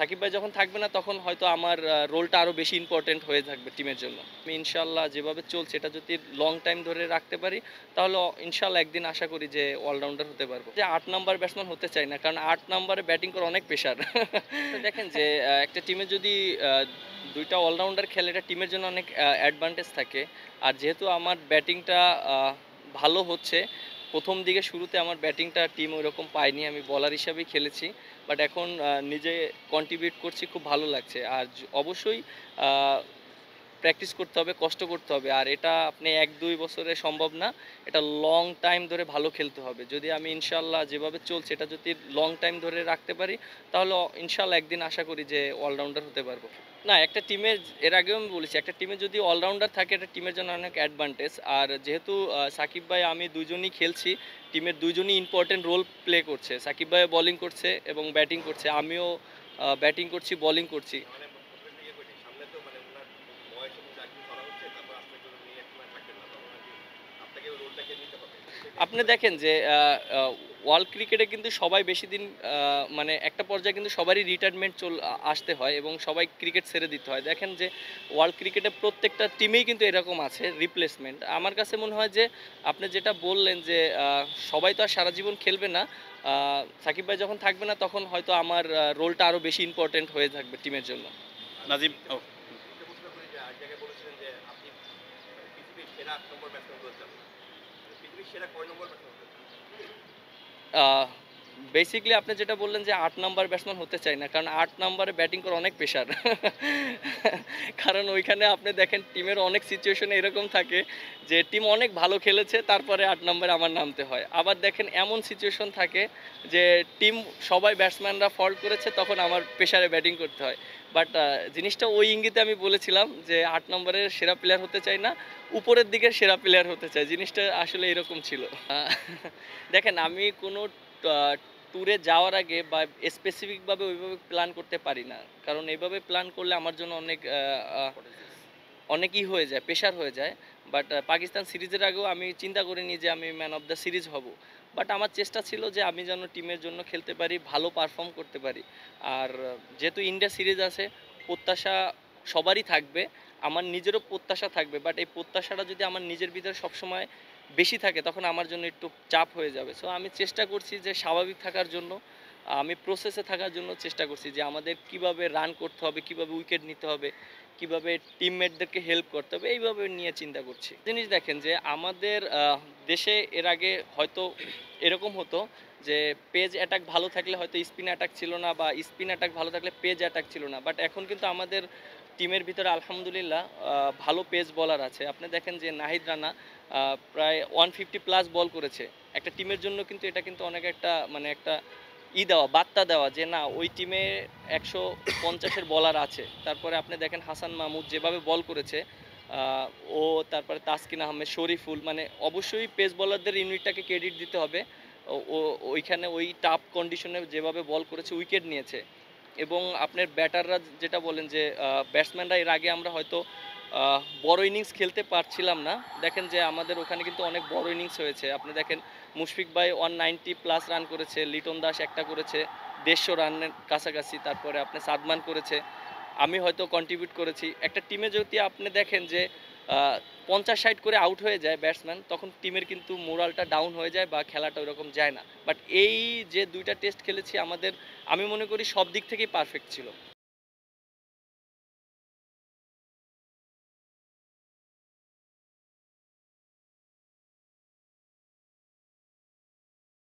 সাকিব ভাই যখন থাকবে না তখন হয়তো আমার রোলটা আরও বেশি ইম্পর্টেন্ট হয়ে থাকবে টিমের জন্য। আমি ইনশাল্লাহ যেভাবে চলছে এটা যদি লং টাইম ধরে রাখতে পারি তাহলে ইনশাল্লাহ একদিন আশা করি যে অলরাউন্ডার হতে পারবো। যে ৮ নাম্বার ব্যাটসম্যান হতে চাই না, কারণ ৮ নাম্বারে ব্যাটিং করা অনেক প্রেশার। দেখেন যে একটা টিমে যদি ২টা অলরাউন্ডার খেলে এটা টিমের জন্য অনেক অ্যাডভান্টেজ থাকে। আর যেহেতু আমার ব্যাটিংটা ভালো হচ্ছে, প্রথম দিকে শুরুতে আমার ব্যাটিংটা টিম ওইরকম পায়নি, আমি বলার হিসাবেই খেলেছি। বাট এখন নিজে কন্ট্রিবিউট করছি, খুব ভালো লাগছে। আর অবশ্যই প্র্যাকটিস করতে হবে, কষ্ট করতে হবে। আর এটা আপনি ১-২ বছরে সম্ভব না, এটা লং টাইম ধরে ভালো খেলতে হবে। যদি আমি ইনশাল্লাহ যেভাবে চলছে এটা যদি লং টাইম ধরে রাখতে পারি তাহলে ইনশাল্লাহ একদিন আশা করি যে অলরাউন্ডার হতে পারবো। না, একটা টিমের, এর আগেও আমি বলেছি, একটা টিমে যদি অলরাউন্ডার থাকে এটা টিমের জন্য অনেক অ্যাডভান্টেজ। আর যেহেতু সাকিব ভাই আমি দুজনই খেলছি, টিমের দুজনই ইম্পর্টেন্ট রোল প্লে করছে। সাকিব ভাই বোলিং করছে এবং ব্যাটিং করছে, আমিও ব্যাটিং করছি, বোলিং করছি। আপনি দেখেন যে ওয়ার্ল্ড ক্রিকেটে কিন্তু সবাই বেশি দিন মানে একটা পর্যায়ে কিন্তু সবারই রিটায়ারমেন্ট আসতে হয় এবং সবাই ক্রিকেট ছেড়ে দিতে হয়। দেখেন যে ওয়ার্ল্ড ক্রিকেটে প্রত্যেকটা টিমেই কিন্তু এরকম আছে রিপ্লেসমেন্ট। আমার কাছে মনে হয় যে আপনি যেটা বললেন যে সবাই তো আর সারা জীবন খেলবে না। সাকিব ভাই যখন থাকবে না তখন হয়তো আমার রোলটা আরও বেশি ইম্পর্টেন্ট হয়ে থাকবে টিমের জন্য। নাজিম ও বেসিক্যালি আপনি যেটা বললেন যে ৮ নাম্বার ব্যাটসম্যান হতে চাই না, কারণ ৮ নাম্বারে ব্যাটিং করা অনেক প্রেশার। কারণ ওইখানে আপনি দেখেন টিমের অনেক সিচুয়েশনে এরকম থাকে যে টিম অনেক ভালো খেলেছে, তারপরে ৮ নাম্বারে আমার নামতে হয়। আবার দেখেন এমন সিচুয়েশন থাকে যে টিম সবাই ব্যাটসম্যানরা ফল্ট করেছে, তখন আমার প্রেশারে ব্যাটিং করতে হয়। বাট জিনিসটা ওই ইঙ্গিতে আমি বলেছিলাম যে ৮ নম্বরের সেরা প্লেয়ার হতে চাই না, উপরের দিকের সেরা প্লেয়ার হতে চাই। জিনিসটা আসলে এরকম ছিল। দেখেন আমি কোনো ট্যুরে যাওয়ার আগে বা স্পেসিফিকভাবে ওইভাবে প্ল্যান করতে পারি না। কারণ এভাবে প্ল্যান করলে আমার জন্য অনেক অনেকই হয়ে যায়, প্রেশার হয়ে যায়। বাট পাকিস্তান সিরিজের আগেও আমি চিন্তা করিনি যে আমি ম্যান অফ দ্য সিরিজ হব। বাট আমার চেষ্টা ছিল যে আমি যেন টিমের জন্য খেলতে পারি, ভালো পারফর্ম করতে পারি। আর যেহেতু ইন্ডিয়া সিরিজ আছে, প্রত্যাশা সবারই থাকবে, আমার নিজেরও প্রত্যাশা থাকবে। বাট এই প্রত্যাশাটা যদি আমার নিজের ভিতরে সবসময় বেশি থাকে তখন আমার জন্য একটু চাপ হয়ে যাবে। সো আমি চেষ্টা করছি যে স্বাভাবিক থাকার জন্য, আমি প্রসেসে থাকার জন্য চেষ্টা করছি যে আমাদের কিভাবে রান করতে হবে, কিভাবে উইকেট নিতে হবে, কিভাবে টিমমেটদেরকে হেল্প করতে হবে, এইভাবে নিয়ে চিন্তা করছি। জিনিস দেখেন যে আমাদের দেশে এর আগে হয়তো এরকম হতো যে পেজ অ্যাটাক ভালো থাকলে হয়তো স্পিন অ্যাটাক ছিল না, বা স্পিন অ্যাটাক ভালো থাকলে পেজ অ্যাটাক ছিল না। বাট এখন কিন্তু আমাদের টিমের ভিতরে আলহামদুলিল্লাহ ভালো পেস বলার আছে। আপনি দেখেন যে নাহিদ রানা প্রায় 150+ বল করেছে। একটা টিমের জন্য কিন্তু এটা কিন্তু অনেক একটা মানে একটা দেওয়া, বার্তা দেওয়া যে না, ওই টিমে ১৫০-এর বলার আছে। তারপরে আপনি দেখেন হাসান মাহমুদ যেভাবে বল করেছে, ও, তারপরে তাসকিন আহমেদ, শরীফুল, মানে অবশ্যই পেস বোলারদের ইউনিটটাকে ক্রেডিট দিতে হবে। ও ওইখানে ওই টাফ কন্ডিশনে যেভাবে বল করেছে, উইকেট নিয়েছে। এবং আপনার ব্যাটাররা যেটা বলেন যে ব্যাটসম্যানরা, এর আগে আমরা হয়তো বড় ইনিংস খেলতে পারছিলাম না। দেখেন যে আমাদের ওখানে কিন্তু অনেক বড় ইনিংস হয়েছে। আপনি দেখেন মুশফিক ভাই 190+ রান করেছে, লিটন দাস একটা করেছে ১৫০ রানের কাছাকাছি, তারপরে আপনি সাদমান করেছে, আমি হয়তো কন্ট্রিবিউট করেছি। একটা টিমে যদি আপনি দেখেন যে ৫০-৬০ করে আউট হয়ে যায় ব্যাটসম্যান, তখন টিমের কিন্তু মোরালটা ডাউন হয়ে যায় বা খেলাটা ওইরকম যায় না। বাট এই যে ২টা টেস্ট খেলেছি আমাদের, আমি মনে করি সব দিক থেকেই পারফেক্ট ছিল।